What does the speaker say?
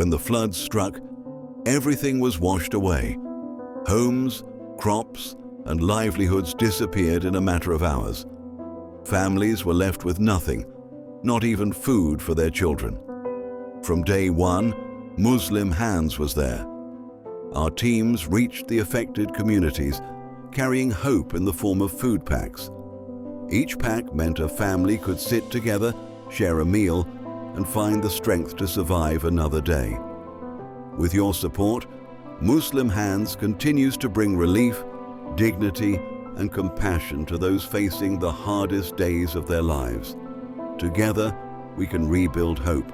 When the floods struck, everything was washed away. Homes, crops, and livelihoods disappeared in a matter of hours. Families were left with nothing, not even food for their children. From day one, Muslim Hands was there. Our teams reached the affected communities, carrying hope in the form of food packs. Each pack meant a family could sit together, share a meal, and find the strength to survive another day. With your support, Muslim Hands continues to bring relief, dignity, and compassion to those facing the hardest days of their lives. Together, we can rebuild hope.